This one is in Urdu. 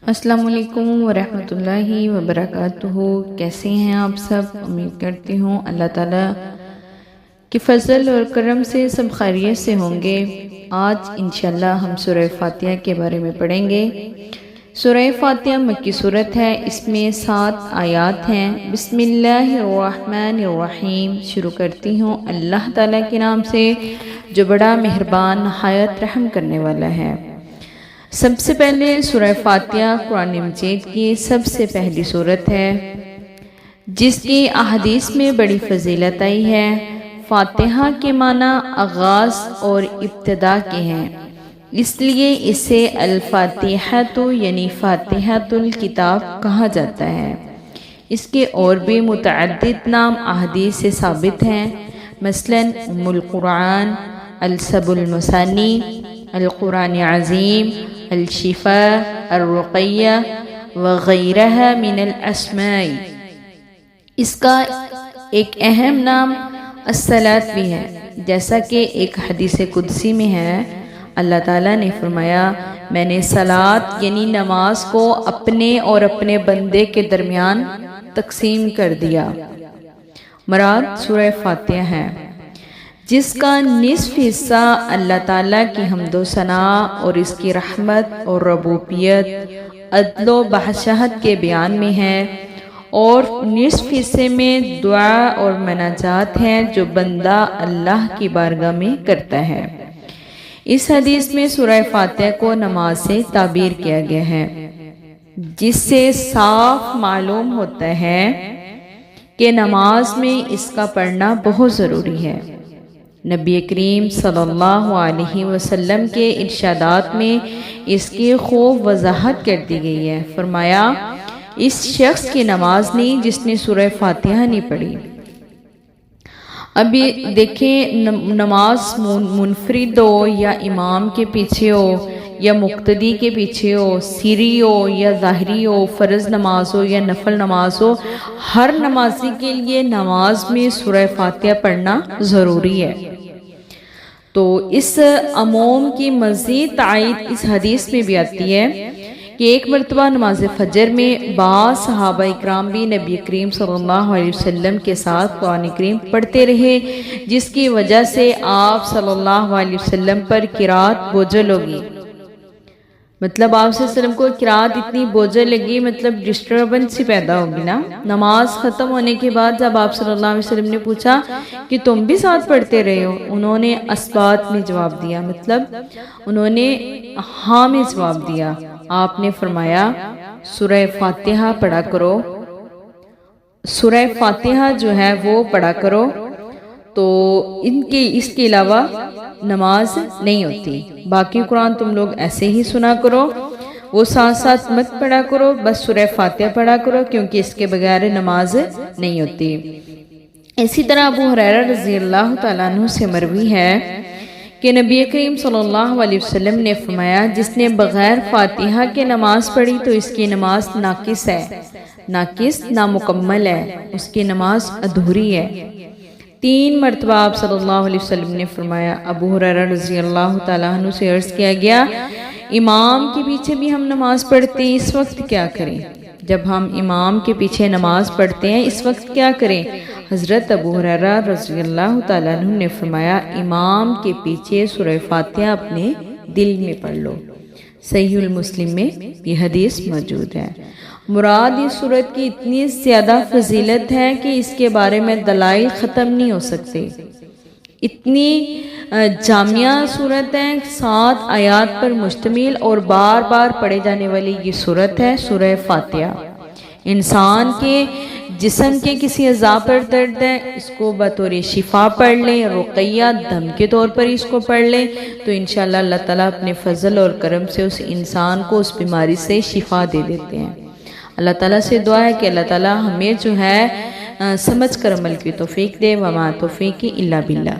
السلام علیکم ورحمۃ اللہ وبرکاتہ۔ کیسے ہیں آپ سب؟ امید کرتی ہوں اللہ تعالیٰ کے فضل اور کرم سے سب خیریت سے ہوں گے۔ آج انشاءاللہ ہم سورہ فاتحہ کے بارے میں پڑھیں گے۔ سورہ فاتحہ مکی سورت ہے، اس میں 7 آیات ہیں۔ بسم اللہ الرحمن الرحیم، شروع کرتی ہوں اللہ تعالیٰ کے نام سے جو بڑا مہربان نہایت رحم کرنے والا ہے۔ سب سے پہلے سورہ فاتحہ قرآن مجید کی سب سے پہلی سورت ہے جس کی احادیث میں بڑی فضیلت آئی ہے۔ فاتحہ کے معنی آغاز اور ابتدا کے ہیں، اس لیے اسے الفاتحۃ یعنی فاتحۃ الکتاب کہا جاتا ہے۔ اس کے اور بھی متعدد نام احادیث سے ثابت ہیں، مثلا ام القرآن، السب المثانی، القرآن عظیم، الشفاء، الرقیہ وغیرہ من الاسماء۔ اس کا ایک اہم نام الصلاۃ بھی ہے، جیسا کہ ایک حدیث قدسی میں ہے، اللہ تعالیٰ نے فرمایا میں نے صلاۃ یعنی نماز کو اپنے اور اپنے بندے کے درمیان تقسیم کر دیا۔ مراد سورہ فاتحہ ہے، جس کا نصف حصہ اللہ تعالیٰ کی حمد و ثناء اور اس کی رحمت اور ربوبیت، عدل و بادشاہت کے بیان میں ہے، اور نصف حصے میں دعا اور مناجات ہیں جو بندہ اللہ کی بارگاہ میں کرتا ہے۔ اس حدیث میں سورہ فاتحہ کو نماز سے تعبیر کیا گیا ہے، جس سے صاف معلوم ہوتا ہے کہ نماز میں اس کا پڑھنا بہت ضروری ہے۔ نبی کریم صلی اللہ علیہ وسلم کے ارشادات میں اس کی خوب وضاحت کر دی گئی ہے۔ فرمایا اس شخص کی نماز نہیں جس نے سورہ فاتحہ نہیں پڑھی۔ ابھی دیکھیں، نماز منفرد ہو یا امام کے پیچھے ہو یا مقتدی کے پیچھے ہو، سری ہو یا ظاہری ہو، فرض نماز ہو یا نفل نماز ہو، ہر نمازی کے لیے نماز میں سورہ فاتحہ پڑھنا ضروری ہے۔ تو اس عموم کی مزید تائید اس حدیث میں بھی آتی ہے کہ ایک مرتبہ نماز فجر میں بعض صحابہ اکرام بھی نبی کریم صلی اللہ علیہ وسلم کے ساتھ قرآن کریم پڑھتے رہے، جس کی وجہ سے آپ صلی اللہ علیہ وسلم پر قرات بوجھل ہوگی۔ مطلب آپ صلی اللہ علیہ وسلم کو قرات اتنی بوجھل لگی، مطلب ڈسٹربنس ہی پیدا ہوگی نا۔ نماز ختم ہونے کے بعد جب آپ صلی اللہ علیہ وسلم نے پوچھا کہ تم بھی ساتھ پڑھتے رہے ہو، انہوں نے اثبات میں جواب دیا، مطلب انہوں نے ہاں میں جواب دیا۔ آپ نے فرمایا سورہ فاتحہ پڑھا کرو، سورہ فاتحہ جو ہے وہ پڑھا کرو، تو اس کے علاوہ نماز نہیں ہوتی۔ باقی قرآن تم لوگ ایسے ہی سنا کرو، وہ ساتھ ساتھ مت پڑھا کرو، بس سورہ فاتحہ پڑھا کرو، کیونکہ اس کے بغیر نماز نہیں ہوتی۔ اسی طرح ابو ہریرہ رضی اللہ تعالیٰ عنہ سے مروی ہے کہ نبی کریم صلی اللہ علیہ وسلم نے فرمایا جس نے بغیر فاتحہ کے نماز پڑھی تو اس کی نماز ناقص ہے، ناقص نامکمل ہے، اس کی نماز ادھوری ہے۔ 3 مرتبہ آپ صلی اللہ علیہ وسلم نے فرمایا۔ ابو ہریرہ رضی اللہ تعالیٰ عنہ سے عرض کیا گیا امام کے پیچھے بھی ہم نماز پڑھتے ہیں، اس وقت کیا کریں؟ جب ہم امام کے پیچھے نماز پڑھتے ہیں اس وقت کیا کریں؟ حضرت ابو ہریرہ رضی اللہ تعالیٰ عنہ نے فرمایا امام کے پیچھے سورہ فاتحہ اپنے دل میں پڑھ لو۔ صحیح المسلم میں یہ حدیث موجود ہے۔ مراد اس سورت کی اتنی زیادہ فضیلت ہے کہ اس کے بارے میں دلائل ختم نہیں ہو سکتے۔ اتنی جامعہ سورت ہے، 7 آیات پر مشتمل اور بار بار پڑھے جانے والی یہ سورت ہے سورہ فاتحہ۔ انسان کے جسم کے کسی اعضاء پر درد ہے، اس کو بطور شفا پڑھ لیں، رقیہ دم کے طور پر اس کو پڑھ لیں، تو انشاءاللہ اللہ تعالیٰ اپنے فضل اور کرم سے اس انسان کو اس بیماری سے شفا دے دیتے ہیں۔ اللہ تعالیٰ سے دعا ہے کہ اللہ تعالیٰ ہمیں جو ہے سمجھ کر عمل کی توفیق دے، وما توفیقی الا باللہ۔